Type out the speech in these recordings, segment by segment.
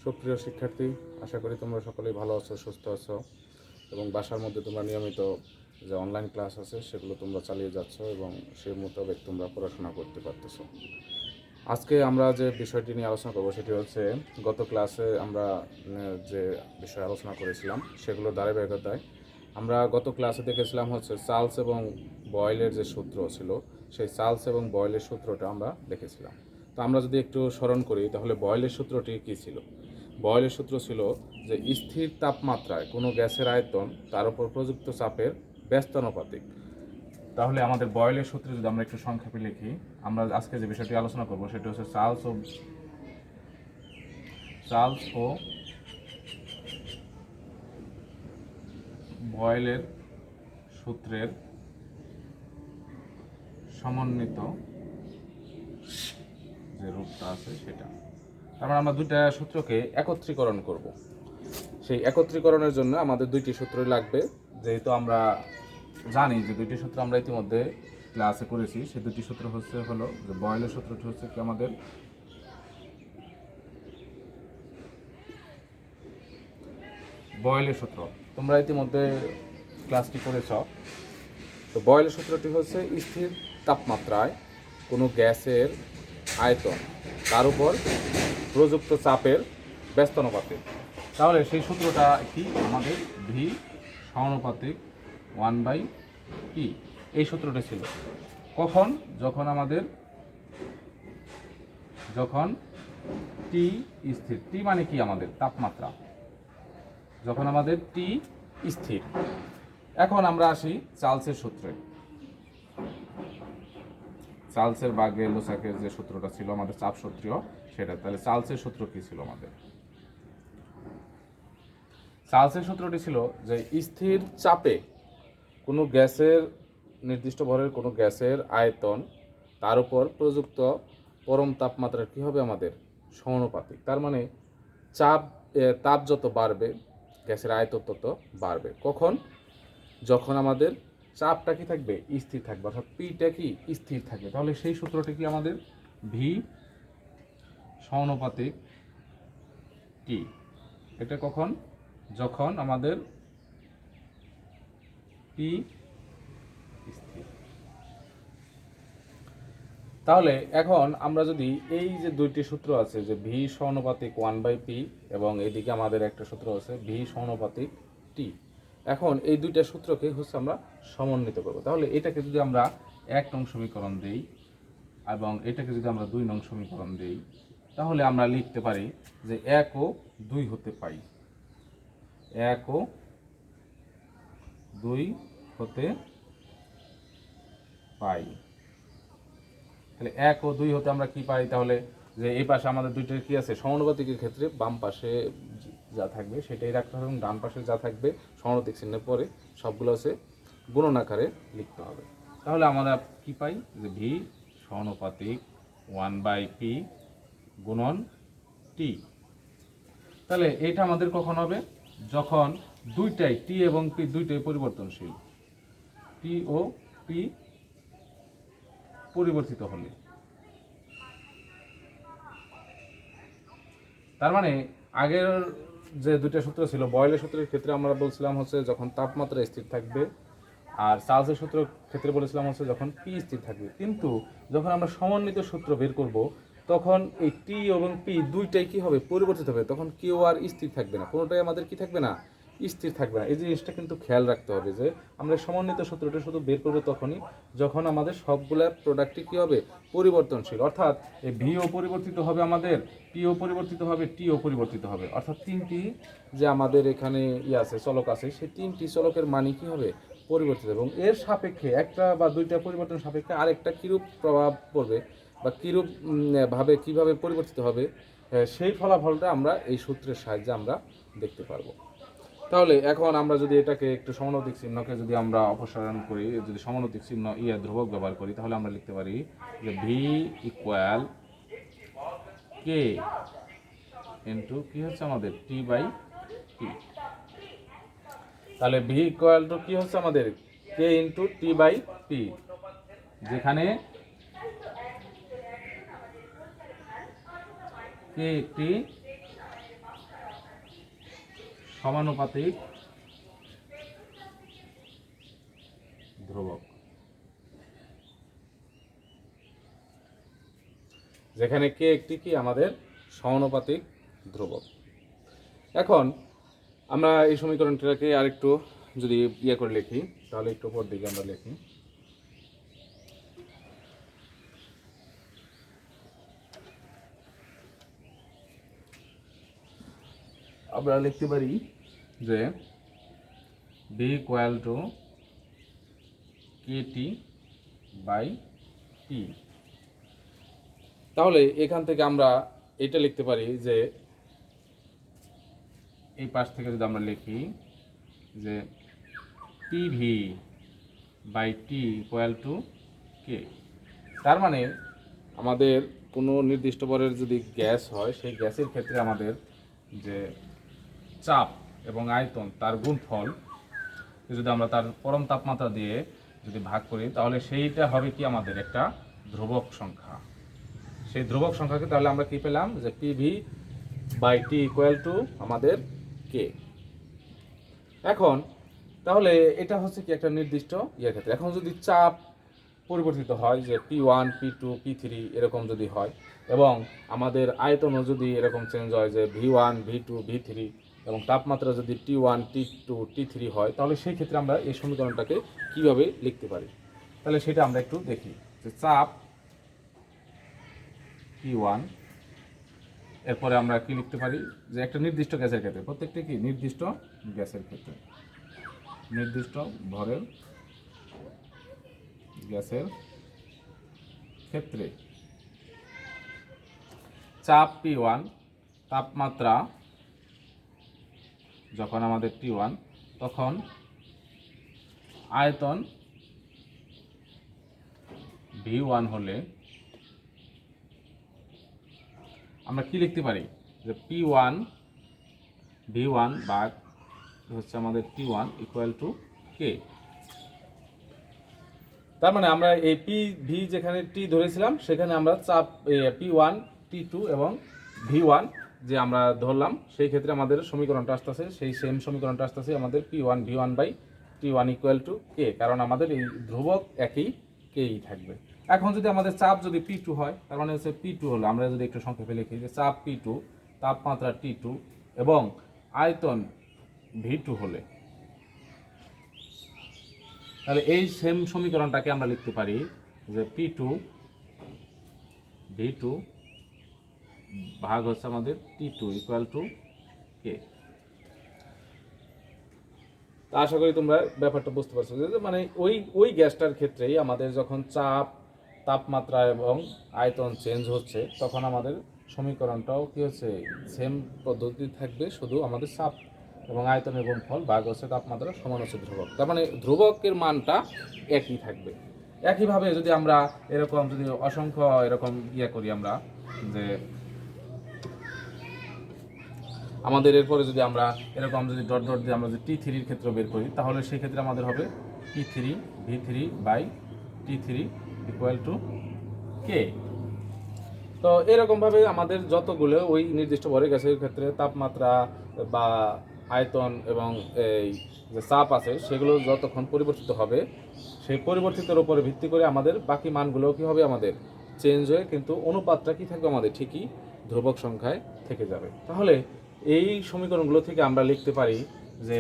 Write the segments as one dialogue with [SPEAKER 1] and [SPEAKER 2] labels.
[SPEAKER 1] সুপ্রিয় শিক্ষার্থী, আশা করি তোমরা সকলেই ভালো আছো, সুস্থ আছো এবং বাসার মধ্যে তোমরা নিয়মিত যে অনলাইন ক্লাস আছে সেগুলো তোমরা চালিয়ে যাচ্ছ এবং সেই মোতাবেক তোমরা পড়াশোনা করতে পারতেছো। আজকে আমরা যে বিষয়টি নিয়ে আলোচনা করবো সেটি হচ্ছে গত ক্লাসে আমরা যে বিষয়ে আলোচনা করেছিলাম সেগুলো ধারাবাহিকতায় আমরা গত ক্লাসে দেখেছিলাম হচ্ছে চার্লস এবং বয়েলের যে সূত্র ছিল সেই চার্লস এবং বয়েলের সূত্রটা আমরা দেখেছিলাম। তো আমরা যদি একটু স্মরণ করি তাহলে বয়েলের সূত্রটি কী ছিল? বয়েলের সূত্র ছিল যে স্থির তাপমাত্রায় কোনো গ্যাসের আয়তন তার উপর প্রযুক্ত চাপের ব্যস্তানুপাতিক। তাহলে আমাদের বয়েলের সূত্রে যদি আমরা একটু সংক্ষেপে লিখি, আমরা আজকে যে বিষয়টি আলোচনা করব সেটি হচ্ছে চার্লস ও বয়েলের সূত্রের সমন্বিত যে রূপটা আছে সেটা। তারপর আমরা দুইটা সূত্রকে একত্রীকরণ করব। সেই একত্রীকরণের জন্য আমাদের দুইটি সূত্রই লাগবে, যেহেতু আমরা জানি যে দুইটি সূত্র আমরা ইতিমধ্যে ক্লাসে করেছি। সেই দুটি সূত্র হলো যে বয়েলের সূত্রটি হচ্ছে কি আমাদের বয়েলের সূত্র, তোমরা ইতিমধ্যে ক্লাসটি করেছ। তো বয়েলের সূত্রটি হচ্ছে স্থির তাপমাত্রায় কোনো গ্যাসের আয়তন তার উপর প্রযুক্ত চাপের ব্যস্তানুপাতিক। তাহলে সেই সূত্রটা কি আমাদের ভি সমানুপাতিক 1/P, এই সূত্রটা ছিল কখন? যখন টি স্থির। টি মানে কি? আমাদের তাপমাত্রা। যখন আমাদের টি স্থির। এখন আমরা আসি চার্লসের সূত্রে। চার্লসের বা গেলোসাকের যে সূত্রটা ছিল আমাদের চাপ সূত্রীয় সেটা। তাহলে চার্লসের সূত্র কি ছিল আমাদের? চার্লসের সূত্রটি ছিল যে স্থির চাপে কোনো গ্যাসের, নির্দিষ্ট ভরের কোনো গ্যাসের আয়তন তার উপর প্রযুক্ত পরম তাপমাত্রার কী হবে আমাদের? সমানুপাতিক। তার মানে তাপ যত বাড়বে গ্যাসের আয়তন তত বাড়বে। কখন? যখন আমাদের চাপটা কি থাকবে? স্থির থাকবে, অর্থাৎ পিটা কি স্থির থাকবে। তাহলে সেই সূত্রটি কি আমাদের? ভি সমানুপাতিক টি। এটা কখন? যখন আমাদের পি স্থির। তাহলে এখন আমরা যদি এই যে দুইটি সূত্র আছে যে ভি সমানুপাতিক 1/P এবং এদিকে আমাদের একটা সূত্র আছে ভি সমানুপাতিক টি, এখন এই দুইটা সূত্রকে হচ্ছে আমরা সমন্বিত করব। তাহলে এটাকে যদি আমরা 1 নং সমীকরণ দেই এবং এটাকে যদি আমরা 2 নং সমীকরণ দেই, তাহলে আমরা লিখতে পারি যে 1 ও 2 হতে পাই। 1 ও 2 হতে পাই। তাহলে 1 ও 2 হতে আমরা কি পাই? তাহলে যে এই পাশে আমাদের দুইটার কি আছে? সমানুপাতিকের ক্ষেত্রে বাম পাশে যা থাকবে সেটাই রাখতে হবে এবং ডান পাশে যা থাকবে সমানুপাতিক চিহ্নের পরে সবগুলো আছে গুণন আকারে লিখতে হবে। তাহলে আমরা কি পাই? যে ভি সমানুপাতিক 1/P গুণন টি। তাহলে এটা আমাদের কখন হবে? যখন দুইটাই টি এবং পি দুইটাই পরিবর্তনশীল। টি ও পি পরিবর্তিত হলে। তার মানে আগের যে দুইটা সূত্র ছিল, বয়েলের সূত্রের ক্ষেত্রে আমরা বলছিলাম হচ্ছে যখন তাপমাত্রা স্থির থাকবে, আর চার্লসের সূত্রের ক্ষেত্রে বলেছিলাম হচ্ছে যখন পি স্থির থাকবে। কিন্তু যখন আমরা সমন্বিত সূত্র বের করব তখন এই টি এবং পি দুইটাই কি হবে? পরিবর্তিত হবে। তখন কেউ আর স্থির থাকবে না, কোনোটাই আমাদের কি থাকবে না? স্থির থাকবে না। এই জিনিসটা কিন্তু খেয়াল রাখতে হবে যে আমরা সমন্বিত সূত্রটা শুধু বের করবো তখনই যখন আমাদের সবগুলা প্রোডাক্টই কী হবে? পরিবর্তনশীল। অর্থাৎ এই ভিও পরিবর্তিত হবে আমাদের, পিও পরিবর্তিত হবে, টিও পরিবর্তিত হবে। অর্থাৎ তিনটি যে আমাদের এখানে আছে চলক আছে, সেই তিনটি চলকের মানই কী হবে? পরিবর্তিত। এবং এর সাপেক্ষে একটা বা দুইটা পরিবর্তন সাপেক্ষে আরেকটা কীরূপ প্রভাব পড়বে বা কীরূপ ভাবে কীভাবে পরিবর্তিত হবে, সেই ফলাফলটা আমরা এই সূত্রের সাহায্যে আমরা দেখতে পারবো। তাহলে এখন আমরা যদি এটাকে একটু সমানুপাতিক চিহ্নকে যদি আমরা অপসারণ করি, যদি সমানুপাতিক চিহ্ন ধ্রুবক ব্যবহার করি, তাহলে আমরা লিখতে পারি যে ভি ইকুয়াল কে ইন্টু কি হচ্ছে আমাদের? টি/পি। তাহলে ভি ইকুয়াল টু কি হচ্ছে আমাদের? কে ইন্টু টি/পি, যেখানে কে একটি সমানুপাতিক ধ্রুবক, যেখানে কে একটি কি আমাদের সমানুপাতিক ধ্রুবক। এখন আমরা এই সমীকরণটাকে আরেকটু যদি ইয়ে করে লিখি, তাহলে একটু উপর দিকে আমরা লিখি, আমরা লিখতে পারি যে b equal to kt by t। তাহলে এখান থেকে আমরা এটা লিখতে পারি যে এই পাশ থেকে যদি আমরা লিখি যে pv by t equal to k। তার মানে আমাদের কোনো নির্দিষ্ট ভরের যদি গ্যাস হয়, সেই গ্যাসের ক্ষেত্রে আমাদের যে চাপ এবং আয়তন তার গুণফল যদি আমরা তার পরম তাপমাত্রা দিয়ে যদি ভাগ করি, তাহলে সেইটা হবে কি আমাদের একটা ধ্রুবক সংখ্যা। সেই ধ্রুবক সংখ্যাকে তাহলে আমরা কি পেলাম যে PV by T equal to আমাদের কে। এখন তাহলে এটা হচ্ছে কি একটা নির্দিষ্ট ইয়ের ক্ষেত্রে। এখন যদি চাপ পরিবর্তিত হয়, যে P1 P2 P3 এরকম যদি হয়, এবং আমাদের আয়তনও যদি এরকম চেঞ্জ হয় যে V1 V2 V3, এবং তাপমাত্রা যদি T1 T2 T3 হয়, তাহলে সেই ক্ষেত্রে আমরা এই সমীকরণটাকে কিভাবে লিখতে পারি। তাহলে সেটা আমরা একটু দেখি যে চাপ P1, এরপরে আমরা কি লিখতে পারি যে একটা নির্দিষ্ট গ্যাসের ক্ষেত্রে, প্রত্যেকটা কি নির্দিষ্ট গ্যাসের ক্ষেত্রে, নির্দিষ্ট ভরের গ্যাসের ক্ষেত্রে চাপ P1, তাপমাত্রা যখন আমাদের T1, তখন আয়তন V1 হলে আমরা কি লিখতে পারি যে P1 V1 ভাগ হচ্ছে আমাদের T1 ইকুয়াল টু কে। তার মানে আমরা এই পি ভি যেখানে টি ধরেছিলাম, সেখানে আমরা চাপ P1 T2 এবং V1 যে আমরা ধরলাম, সেই ক্ষেত্রে আমাদের সমীকরণটা আসতেছে সেই সেম সমীকরণটা আসতেছে আমাদের P1 V1 by T1 equal to কে, কারণ আমাদের এই ধ্রুবক একই কেই থাকবে। এখন যদি আমাদের চাপ যদি P2 হয়, তার মানে হচ্ছে P2 হলো, আমরা যদি একটু সংক্ষেপে লিখি যে চাপ P2, তাপমাত্রা T2 এবং আয়তন V2 হলে, তাহলে এই সেম সমীকরণটাকে আমরা লিখতে পারি যে P2 V2 ভাগ হচ্ছে আমাদের T2 ইকুয়াল টু কে। তা আশা করি তোমরা ব্যাপারটা বুঝতে পারছো যে মানে ওই গ্যাসটার ক্ষেত্রেই আমাদের যখন চাপ, তাপমাত্রা এবং আয়তন চেঞ্জ হচ্ছে, তখন আমাদের সমীকরণটাও কি হচ্ছে সেম পদ্ধতি থাকবে, শুধু আমাদের চাপ এবং আয়তনের গুণফল ভাগ হচ্ছে তাপমাত্রা সমান হচ্ছে ধ্রুবক। তার মানে ধ্রুবকের মানটা একই থাকবে। একইভাবে যদি আমরা এরকম যদি অসংখ্য এরকম ইয়ে করি আমরা, যে আমাদের এরপরে যদি আমরা এরকম যদি ডট ডট দিয়ে আমরা যদি T3 এর ক্ষেত্রে বের করি, তাহলে সেই ক্ষেত্রে আমাদের হবে P3 V3 by T3 equal to কে। তো এরকমভাবে আমাদের যতগুলো ওই নির্দিষ্ট ভরের গ্যাসের ক্ষেত্রে তাপমাত্রা বা আয়তন এবং এই যে চাপ আছে, সেগুলো যতক্ষণ পরিবর্তিত হবে, সেই পরিবর্তিতের উপরে ভিত্তি করে আমাদের বাকি মানগুলো কী হবে আমাদের চেঞ্জ হয়ে, কিন্তু অনুপাতটা কী থাকবে আমাদের ঠিকই ধ্রুবক সংখ্যায় থেকে যাবে। তাহলে এই সমীকরণগুলো থেকে আমরা লিখতে পারি যে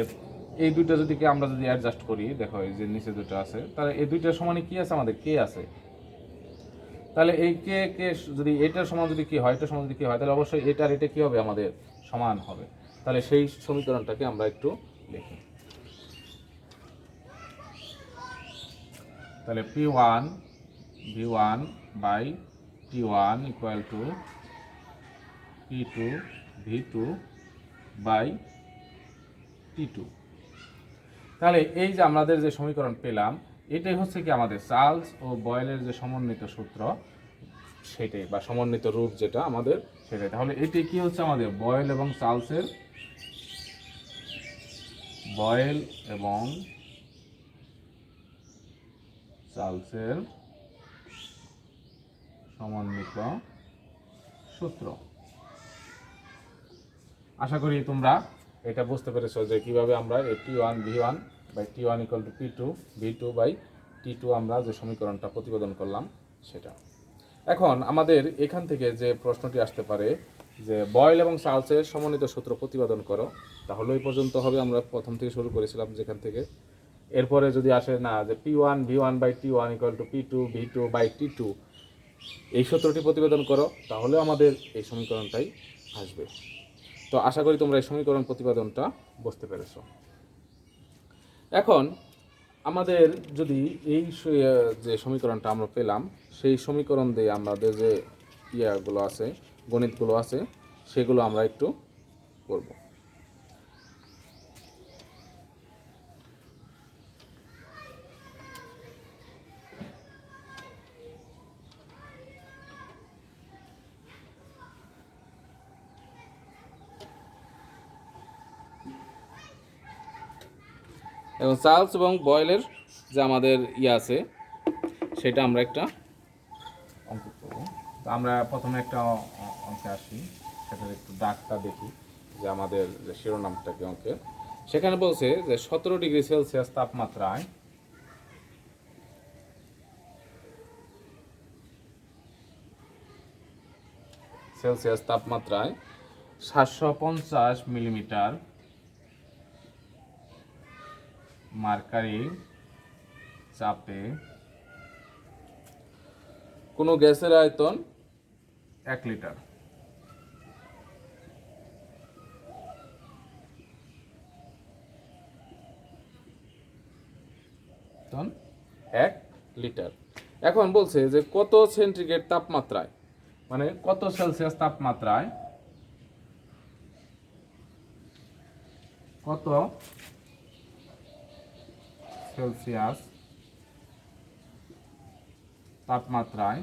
[SPEAKER 1] এই দুইটা যদি আমরা যদি অ্যাডজাস্ট করি, দেখো এই যে নিচে দুটো আছে, তাহলে এই দুইটার সমানে কি আছে আমাদের কে আছে। তাহলে এই কে কে যদি এটার সমান যদি কি হয়, এটার সমান যদি কি হয়, তাহলে অবশ্যই এটার এটা কি হবে আমাদের সমান হবে। তাহলে সেই সমীকরণটাকে আমরা একটু লিখি। তাহলে P1 V1 by T1 equal to P2 V2 by T2। তাহলে এই যে আমাদের যে সমীকরণ পেলাম, এটাই হচ্ছে কি আমাদের চার্লস ও বয়েলের যে সমন্বিত সূত্র, সেটাই বা সমন্বিত রূপ যেটা আমাদের সেটাই। তাহলে এটি কি হচ্ছে আমাদের বয়েল এবং চার্লসের সমন্বিত সূত্র। আশা করি তোমরা এটা বুঝতে পেরেছো যে কীভাবে আমরা এই T1 V1/T1 = P2 V2/T2 আমরা যে সমীকরণটা প্রতিপাদন করলাম সেটা। এখন আমাদের এখান থেকে যে প্রশ্নটি আসতে পারে যে বয়েল এবং চার্লসের সমন্বিত সূত্র প্রতিপাদন করো, তাহলে এই পর্যন্ত হবে। আমরা প্রথম থেকে শুরু করেছিলাম যেখান থেকে। এরপরে যদি আসে না যে P1 V1/T1 = P2 V2/T2 এই সূত্রটি প্রতিপাদন করো, তাহলে আমাদের এই সমীকরণটাই আসবে। তো আশা করি তোমরা এই সমীকরণ প্রতিপাদনটা বুঝতে পেরেছো। এখন আমাদের যদি এই যে সমীকরণটা আমরা পেলাম, সেই সমীকরণ দিয়ে আমাদের যে ইয়াগুলো আছে, গণিতগুলো আছে, সেগুলো আমরা একটু করব। এবং চার্লস এবং বয়েলের যে আমাদের আছে সেটা আমরা একটা অঙ্ক করব। তো আমরা প্রথমে একটা অঙ্কে আসি, সেটার একটু দাগটা দেখি যে আমাদের যে শিরোনামটা কি অঙ্কের। সেখানে বলছে যে 17 ডিগ্রি সেলসিয়াস তাপমাত্রায় সেলসিয়াস তাপমাত্রায় 750 মিলিমিটার মার্কারি চাপে কোনো গ্যাসের আয়তন 1 লিটার। 1 লিটার। এখন বলছে যে কত সেন্টিগ্রেড তাপমাত্রায়, মানে কত সেলসিয়াস তাপমাত্রায়, কত সেলসিয়াস তাপমাত্রায়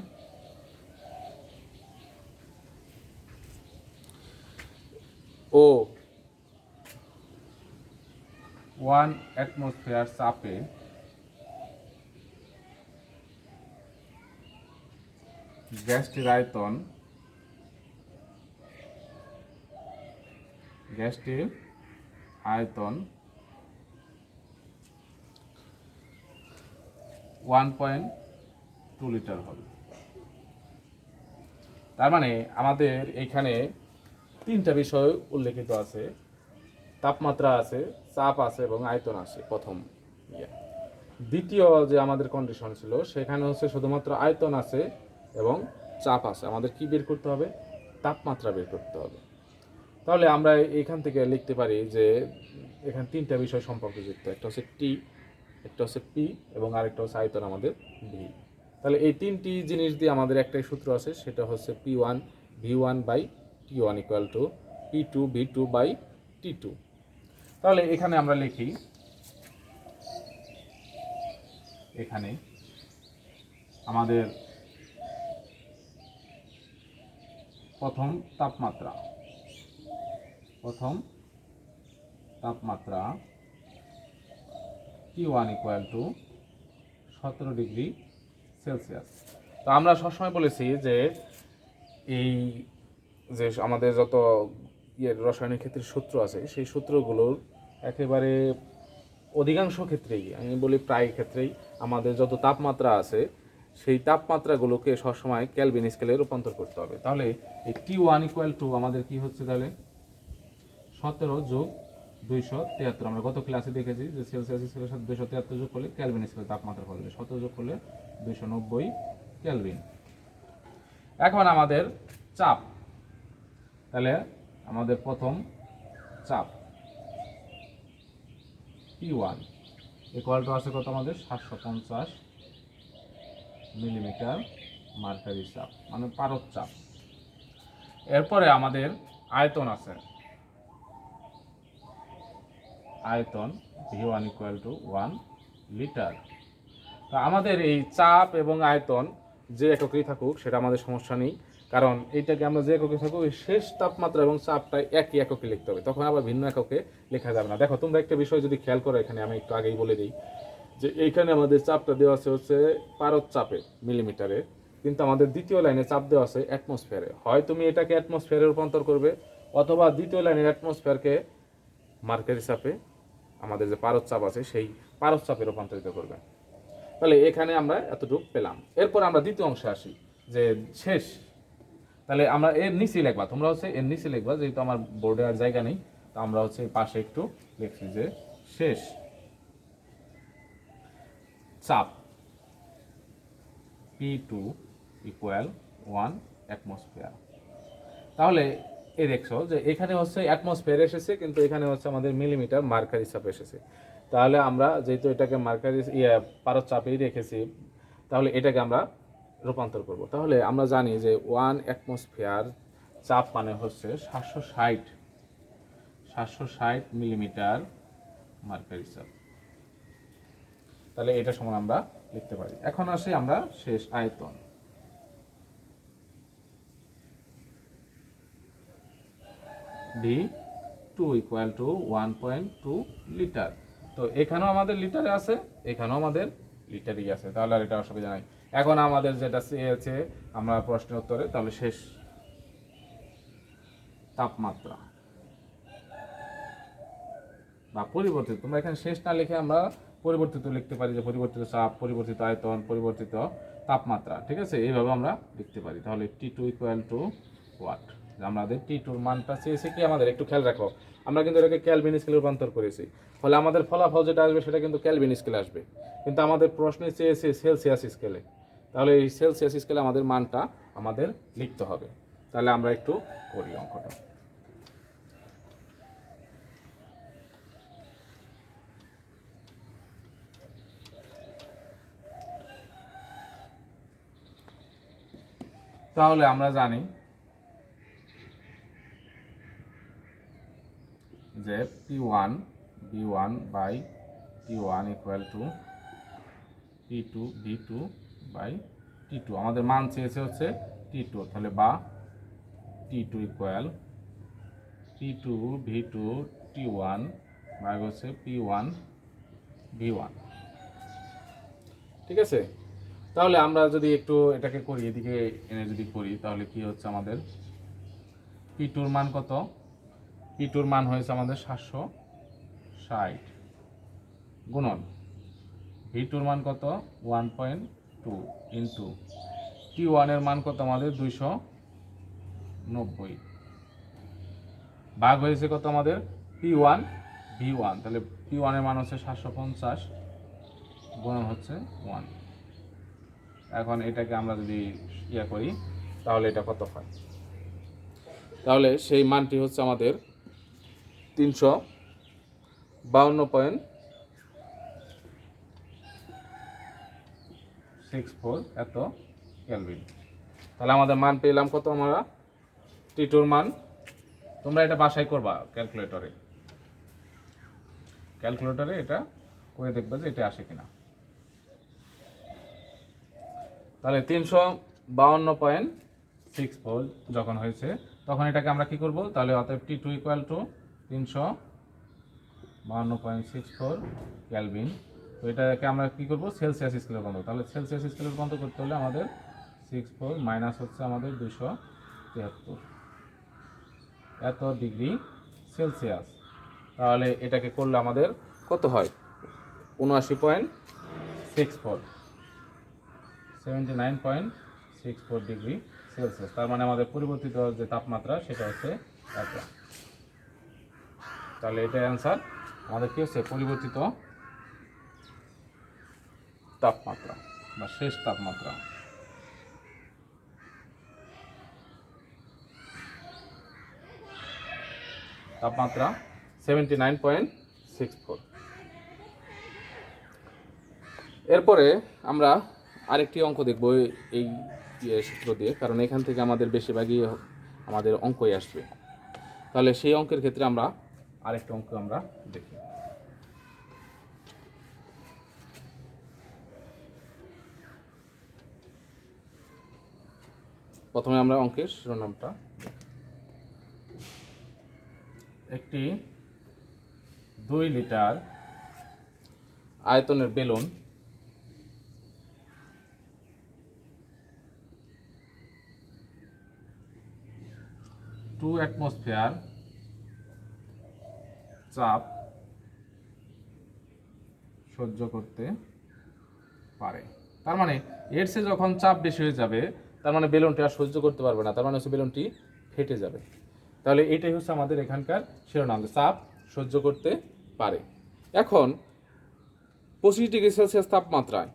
[SPEAKER 1] ও 1 অ্যাটমসফিয়ার চাপে গ্যাসটির আয়তন 1.2 লিটার হবে। তার মানে আমাদের এইখানে তিনটা বিষয় উল্লেখিত আছে, তাপমাত্রা আছে, চাপ আছে এবং আয়তন আছে প্রথম। দ্বিতীয় যে আমাদের কন্ডিশন ছিল সেখানে হচ্ছে শুধুমাত্র আয়তন আছে এবং চাপ আছে। আমাদের কি বের করতে হবে? তাপমাত্রা বের করতে হবে। তাহলে আমরা এইখান থেকে লিখতে পারি যে এখানে তিনটা বিষয় সম্পর্কযুক্ত, একটা হচ্ছে টি, একটা হচ্ছে পি এবং আরেকটা হচ্ছে আয়তন আমাদের ভি। তাহলে এই তিনটি জিনিস দিয়ে আমাদের একটাই সূত্র আছে, সেটা হচ্ছে P1 V1/T1 = P2 V2/T2। তাহলে এখানে আমরা লিখি, এখানে আমাদের প্রথম তাপমাত্রা T1 = 17 ডিগ্রি সেলসিয়াস। তো আমরা সবসময় বলেছি যে এই যে আমাদের যত রাসায়নিক ক্ষেত্রে সূত্র আছে, সেই সূত্রগুলোর একেবারে অধিকাংশ ক্ষেত্রেই, আমি বলি প্রায় ক্ষেত্রেই, আমাদের যত তাপমাত্রা আছে সেই তাপমাত্রাগুলোকে সবসময় কেলভিন স্কেলে রূপান্তর করতে হবে। তাহলে এই T1 = আমাদের কি হচ্ছে, তাহলে 17 + 273। আমরা গত ক্লাসে দেখেছি যে সেলসিয়াস স্কেলের সাথে 273 যোগ করলে কেলভিন স্কেলে তাপমাত্রা পাওয়া যাবে। 17 যোগ করলে 290 কেলভিন। এখন আমাদের চাপ, তাহলে আমাদের প্রথম চাপ P1 = আছে কত আমাদের? 750 মিলিমিটার মার্কারি চাপ, মানে পারদ চাপ। এরপরে আমাদের আয়তন আছে, আয়তন V1 = 1 লিটার। তো আমাদের এই চাপ এবং আয়তন যে এককই থাকুক সেটা আমাদের সমস্যা নেই, কারণ এইটাকে আমরা যে এককে থাকুক এই শেষ তাপমাত্রা এবং চাপটা একই এককে লিখতে হবে, তখন আবার ভিন্ন এককে লেখা যাবে না। দেখো তোমরা একটা বিষয় যদি খেয়াল করো, এখানে আমি একটু আগেই বলে দিই যে এইখানে আমাদের চাপটা দেওয়া আছে হচ্ছে পারদ চাপে মিলিমিটারে, কিন্তু আমাদের দ্বিতীয় লাইনে চাপ দেওয়া আছে অ্যাটমসফিয়ারে। হয় তুমি এটাকে অ্যাটমসফিয়ারে রূপান্তর করবে, অথবা দ্বিতীয় লাইনের অ্যাটমসফিয়ারকে মার্কারি চাপে আমাদের যে পারদ চাপ আছে সেই পারদ চাপে রূপান্তরিত করবে। তাহলে এখানে আমরা এতটুকু পেলাম। এরপর আমরা দ্বিতীয় অংশে আসি যে শেষ। তাহলে আমরা এর নিচে লিখবা, তোমরা হচ্ছে এর নিচে লিখবা, যেহেতু আমার বোর্ডে আর জায়গা নেই, তো আমরা হচ্ছে পাশে একটু লিখছি যে শেষ চাপ P2 ইকুয়াল 1 অ্যাটমসফিয়ার। তাহলে এই দেখছো যে এখানে হচ্ছে অ্যাটমসফিয়ার এসেছে, কিন্তু এখানে হচ্ছে আমাদের মিলিমিটার মার্কারি চাপ এসেছে। তাহলে আমরা যেহেতু এটাকে মার্কারি পারদ চাপেই রেখেছি, তাহলে এটাকে আমরা রূপান্তর করব। তাহলে আমরা জানি যে 1 অ্যাটমসফিয়ার চাপ মানে হচ্ছে 760 মিলিমিটার মার্কারি চাপ। তাহলে এটা সমান আমরা লিখতে পারি। এখন আসি আমরা শেষ আয়তন। V2 equal to 1.2 litre. তো এখানেও আমাদের লিটারে আছে, এখানেও আমাদের লিটারই আছে, তাহলে আর এটা অসুবিধা নাই। এখন আমাদের যেটা চেয়েছে আমরা প্রশ্নের উত্তরে, তাহলে শেষ তাপমাত্রা বা পরিবর্তিত, তোমরা এখানে শেষ না লিখে আমরা পরিবর্তিত লিখতে পারি, যে পরিবর্তিত চাপ, পরিবর্তিত আয়তন, পরিবর্তিত তাপমাত্রা, ঠিক আছে, এইভাবে আমরা লিখতে পারি। তাহলে T2 ইকুয়াল টু হোয়াট, আমাদের T2 মানটা চেয়েছে কি, আমাদের একটু খেয়াল রাখো, আমরা কিন্তু এটাকে কেলভিন স্কেলে রূপান্তর করেছি, ফলে আমাদের ফলাফল যেটা আসবে সেটা কিন্তু কেলভিন স্কেলে আসবে, কিন্তু আমাদের প্রশ্নে চেয়েছে সেলসিয়াস স্কেলে। তাহলে এই সেলসিয়াস স্কেলে আমাদের মানটা আমাদের লিখতে হবে। তাহলে আমরা একটু করি অঙ্কটা। তাহলে আমরা জানি যে P1 B1 by T1 equal to P2 V2 by T2। আমাদের মান চেয়েছে হচ্ছে T2, তাহলে বা T2 equal P2 V2 T1 by হচ্ছে P1 V1, ঠিক আছে। তাহলে আমরা যদি একটু এটাকে করি, এদিকে এনে যদি করি, তাহলে কি হচ্ছে আমাদের P2 মান কত, P2 মান হয়েছে আমাদের 760 গুণন V2 মান কত 1.2 ইন্টু T1 এর মান কত আমাদের 290 ভাগ হয়েছে কত আমাদের P1 V1, তাহলে P1 এর মান হচ্ছে 750 গুণন হচ্ছে 1। এখন এটাকে আমরা যদি ইয়া করি তাহলে এটা কত হয়, তাহলে সেই মানটি হচ্ছে আমাদের 352.64 এত কেলভিন। তাহলে আমাদের মান পেলাম কত, আমরা T2 মান, তোমরা এটা বাসায় করবা ক্যালকুলেটরে এটা করে দেখবে যে এটা আসে কিনা। তাহলে 352.64 যখন হয়েছে তখন এটাকে আমরা কি করব, তাহলে অতএব T2 ইকুয়াল টু 352.64 কেলভিন। তো এটাকে আমরা কি করব সেলসিয়াস স্কেলে রূপান্তর, তাহলে সেলসিয়াস স্কেলে রূপান্তর করতে হলে আমাদের 64 মাইনাস হচ্ছে আমাদের 273 এত ডিগ্রি সেলসিয়াস। তাহলে এটাকে করলে আমাদের কত হয় 79.64 ডিগ্রি সেলসিয়াস। তার মানে আমাদের পরিবর্তিত যে তাপমাত্রা সেটা হচ্ছে এত। তাহলে এটাই অ্যান্সার, আমাদের কি হচ্ছে পরিবর্তিত তাপমাত্রা বা শেষ তাপমাত্রা। তাপমাত্রা 79.64। এরপরে আমরা আরেকটি অঙ্ক দেখব এই সূত্র দিয়ে, কারণ এখান থেকে আমাদের বেশিরভাগই আমাদের অঙ্কই আসবে। তাহলে সেই অঙ্কের ক্ষেত্রে আমরা আরেকটি অঙ্ক আমরা দেখি। প্রথমে আমরা অঙ্কের শিরোনামটা, একটি 2 লিটার আয়তনের বেলুন টু অ্যাটমসফিয়ার চাপ সহ্য করতে পারে। তার মানে এর চেয়ে যখন চাপ বেশি হয়ে যাবে, তার মানে বেলুনটি আর সহ্য করতে পারবে না, তার মানে হচ্ছে বেলুনটি ফেটে যাবে। তাহলে এটাই হচ্ছে আমাদের এখানকার শিরোনাম, চাপ সহ্য করতে পারে। এখন 25 ডিগ্রি সেলসিয়াস তাপমাত্রায়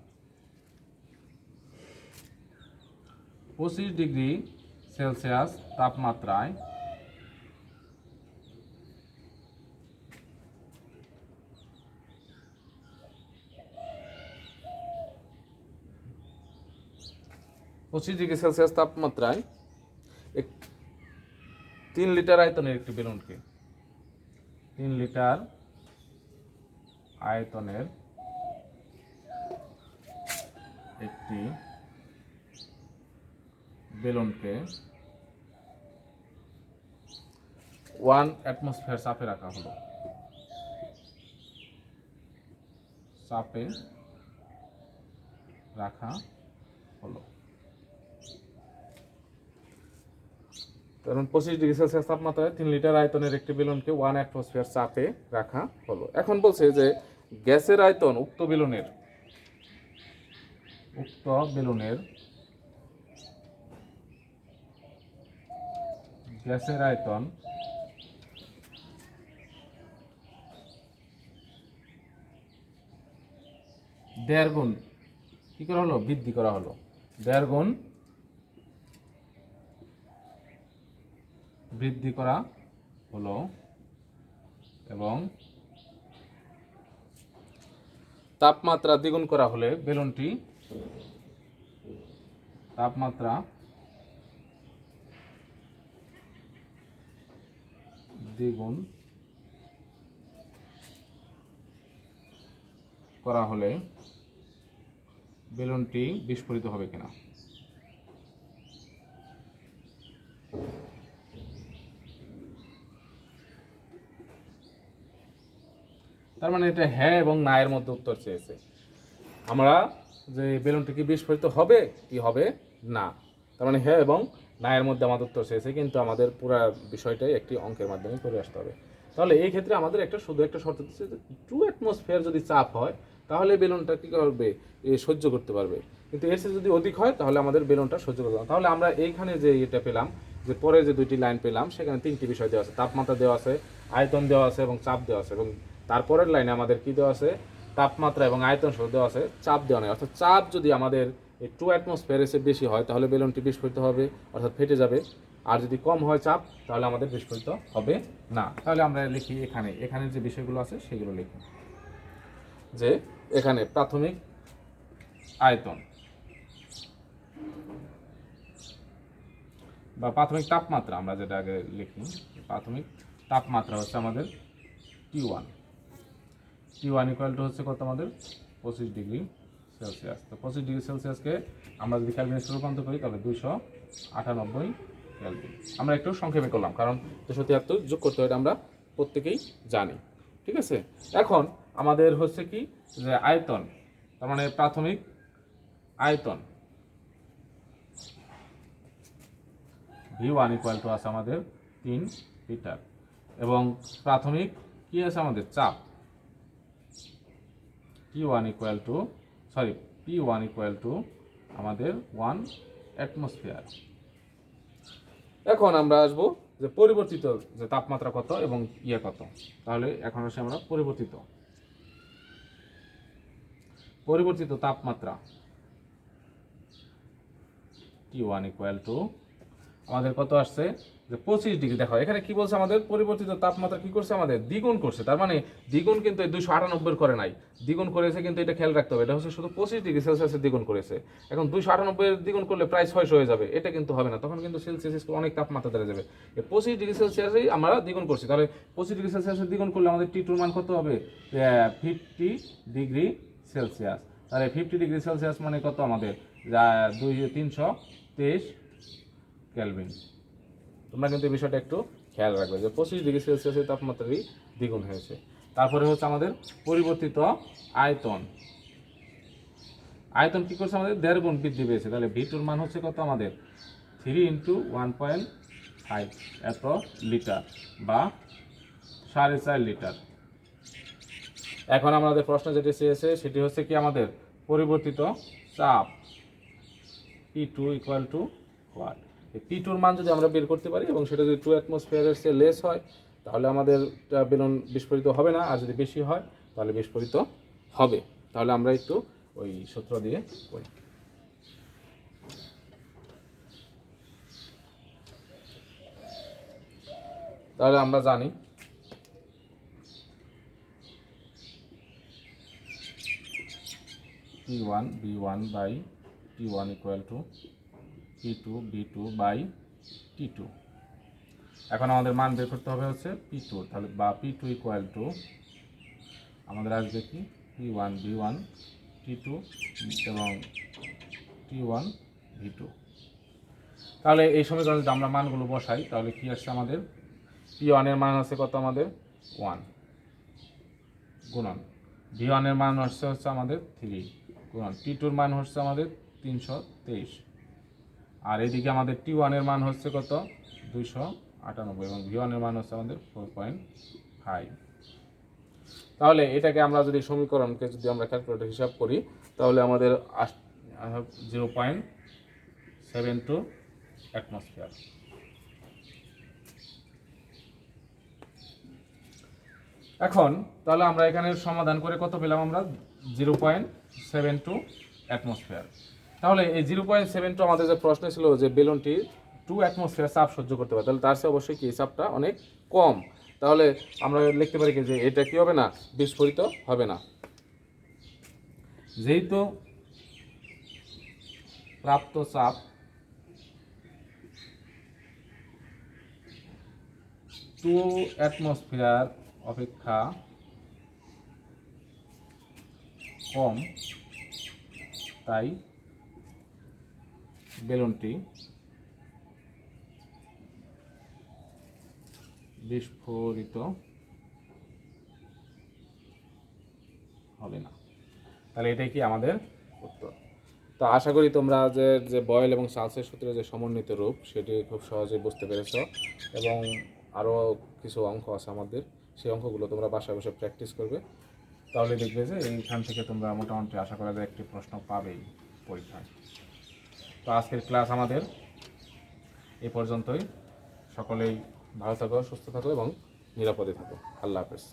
[SPEAKER 1] 25 ডিগ্রি সেলসিয়াস তাপমাত্রায় তাপমাত্রায় 3 লিটার আয়তনের একটি বেলুনকে 3 লিটার আয়তনের একটি বেলুনকে 1 অ্যাটমসফিয়ার চাপে রাখা হলো। চাপে রাখা হলো। কারণ 25 ডিগ্রি সেলসিয়াস তাপমাত্রায় 3 লিটার আয়তনের একটি বেলুনকে 1 অ্যাটমসফিয়ার চাপে রাখা হলো। এখন বলছে যে গ্যাসের আয়তন উক্ত বেলুনের গ্যাসের আয়তন দেড় গুণ কি করা হলো, বৃদ্ধি করা হলো। দেড় গুণ বৃদ্ধি করা হলো এবং তাপমাত্রা দ্বিগুণ করা হলে বেলুনটি তাপমাত্রা দ্বিগুণ করা হলে বেলুনটি বিস্ফোরিত হবে কিনা। তার মানে এটা হ্যাঁ এবং না এর মধ্যে উত্তর চেয়েছে। আমরা যে বেলুনটি কি বিস্ফোরিত হবে কি হবে না, তার মানে হ্যাঁ এবং না এর মধ্যে আমাদের উত্তর চেয়েছে, কিন্তু আমাদের পুরো বিষয়টাই একটি অঙ্কের মাধ্যমে করে আসতে হবে। তাহলে এই ক্ষেত্রে আমাদের শুধু একটা শর্ত দিচ্ছে যে 2 অ্যাটমসফিয়ার যদি চাপ হয় তাহলে বেলুনটা কি করবে, সহ্য করতে পারবে, কিন্তু এর চেয়ে যদি অধিক হয় তাহলে আমাদের বেলুনটা সহ্য করতে পারবে। তাহলে আমরা এইখানে যে এটা পেলাম, যে পরে যে দুইটি লাইন পেলাম, সেখানে 3টি বিষয় দেওয়া আছে, তাপমাত্রা দেওয়া আছে, আয়তন দেওয়া আছে এবং চাপ দেওয়া আছে, এবং তারপরের লাইনে আমাদের কি দেওয়া আছে, তাপমাত্রা এবং আয়তন সহ দেওয়া আছে, চাপ দেওয়া নেই। অর্থাৎ চাপ যদি আমাদের 2 অ্যাটমসফিয়ারের চেয়ে বেশি হয় তাহলে বেলুনটি বিস্ফোরিত হবে, অর্থাৎ ফেটে যাবে। আর যদি কম হয় চাপ তাহলে আমাদের বিস্ফোরিত হবে না। তাহলে আমরা লিখি এখানে যে বিষয়গুলো আছে সেগুলো লিখি, যে এখানে প্রাথমিক আয়তন বা প্রাথমিক তাপমাত্রা, আমরা যেটা আগে লিখি, প্রাথমিক তাপমাত্রা হচ্ছে আমাদের T1 ইকুয়াল টু হচ্ছে কত আমাদের 25 ডিগ্রি সেলসিয়াস। তো 25 ডিগ্রি সেলসিয়াসকে আমরা যদি ক্যালভিনে রূপান্তর করি তাহলে 298 ক্যালভিন। আমরা একটু সংক্ষেপে করলাম কারণ 273 যোগ করতে হয়, এটা আমরা প্রত্যেকেই জানি, ঠিক আছে। এখন আমাদের হচ্ছে কি, যে আয়তন, তার মানে প্রাথমিক আয়তন V1 ইকুয়াল টু আছে আমাদের 3 লিটার, এবং প্রাথমিক কি আছে আমাদের চাপ P1 ইকুয়াল টু আমাদের 1 অ্যাটমসফিয়ার। এখন আমরা আসবো যে পরিবর্তিত যে তাপমাত্রা কত এবং কত। তাহলে এখন আসে আমরা পরিবর্তিত তাপমাত্রা T1 ইকুয়াল টু আমাদের কত আসছে, যে 25 ডিগ্রি। দেখো এখানে কি বলছে, আমাদের পরিবর্তিত তাপমাত্রা কি করছে, আমাদের দ্বিগুণ করছে। তার মানে দ্বিগুণ কিন্তু 298 করে নাই, দ্বিগুণ করেছে, কিন্তু এটা খেয়াল রাখতে হবে, এটা হচ্ছে শুধু 25 ডিগ্রি সেলসিয়াসের দ্বিগুণ করেছে। এখন 298 এর দ্বিগুণ করলে প্রায় 600 হয়ে যাবে, এটা কিন্তু হবে না, তখন কিন্তু সেলসিয়াস অনেক তাপমাত্রা বেড়ে যাবে। 25 ডিগ্রি সেলসিয়াসেই আমরা দ্বিগুণ করছি, তাহলে 25 ডিগ্রি সেলসিয়াসের দ্বিগুণ করলে আমাদের T2 মান কত হবে, 50 ডিগ্রি সেলসিয়াস। তাহলে 50 ডিগ্রি সেলসিয়াস মানে কত আমাদের, 323 ক্যালভিন। তোমরা কিন্তু এই বিষয়টা একটু খেয়াল রাখবে যে 25 ডিগ্রি সেলসিয়াসের তাপমাত্রারই দ্বিগুণ হয়েছে। তারপরে হচ্ছে আমাদের পরিবর্তিত আয়তন কি করছে, আমাদের 1.5 গুণ বৃদ্ধি পেয়েছে। তাহলে V2 মান হচ্ছে কত আমাদের 3 × 1.5 এত লিটার বা 4.5 লিটার। এখন আমাদের প্রশ্ন যেটি চেয়েছে সেটি হচ্ছে কি আমাদের পরিবর্তিত চাপ P2 equal to what. P2 এর মান যদি আমরা বের করতে পারি এবং সেটা যদি 2 অ্যাটমসফিয়ারের চেয়ে লেস হয় তাহলে আমাদের বেলুন বিস্ফোরিত হবে না, আর যদি বেশি হয় তাহলে বিস্ফোরিত হবে। তাহলে আমরা একটু ওই সূত্র দিয়ে করি। তাহলে আমরা জানি P1 B1 by T1 equal to P2 B2 by T2। এখন আমাদের মান বের করতে হবে হচ্ছে P2, তাহলে বা P2 ইকুয়াল টু আমাদের আসবে কি P1 B1 T2 এবং T1 V2। তাহলে এই সমীকরণে যদি আমরা মানগুলো বসাই তাহলে কি আসছে আমাদের P1 এর মান আছে কত আমাদের 1 গুণন V1 এর মান হচ্ছে আমাদের 3 গুণন T2 এর মান হচ্ছে আমাদের 323, আর এদিকে আমাদের T1 এর মান হচ্ছে কত 298 এবং V1 এর মান হচ্ছে আমাদের 4.5। তাহলে এটাকে আমরা যদি সমীকরণকে যদি আমরা ক্যালকুলেটর হিসাব করি তাহলে আমাদের 0.72 অ্যাটমসফিয়ার। এখন তাহলে আমরা এখানে সমাধান করে কত পেলাম আমরা 0.72 অ্যাটমসফিয়ার। তাহলে এই 0.72 আমাদের যে প্রশ্ন ছিল যে বেলুনটি 2 অ্যাটমসফিয়ার চাপ সহ্য করতে পারে, তাহলে তার চেয়ে অবশ্যই কি চাপটা অনেক কম। তাহলে আমরা লিখতে পারি কি যে এটা কি হবে না, বিস্ফোরিত হবে না। যেহেতু প্রাপ্ত চাপ 2 অ্যাটমসফিয়ার অপেক্ষা কম, তাই বেলুনটি বিস্ফোরিত হবে না। তাহলে এটাই কি আমাদের উত্তর। তো আশা করি তোমরা যে বয়েল এবং চার্লসের সূত্রের যে সমন্বিত রূপ সেটি খুব সহজেই বুঝতে পেরেছ, এবং আরও কিছু অঙ্ক আছে আমাদের, সেই অঙ্কগুলো তোমরা বাসায় বসে প্র্যাকটিস করবে। তাহলে দেখবে যে এইখান থেকে তোমরা মোটামুটি আশা করা যায় একটি প্রশ্ন পাবেই পরীক্ষায়। তো আজকের ক্লাস আমাদের এই পর্যন্তই। সকলেই ভালো থাকো, সুস্থ থাকো এবং নিরাপদে থাকো। আল্লাহ হাফেজ।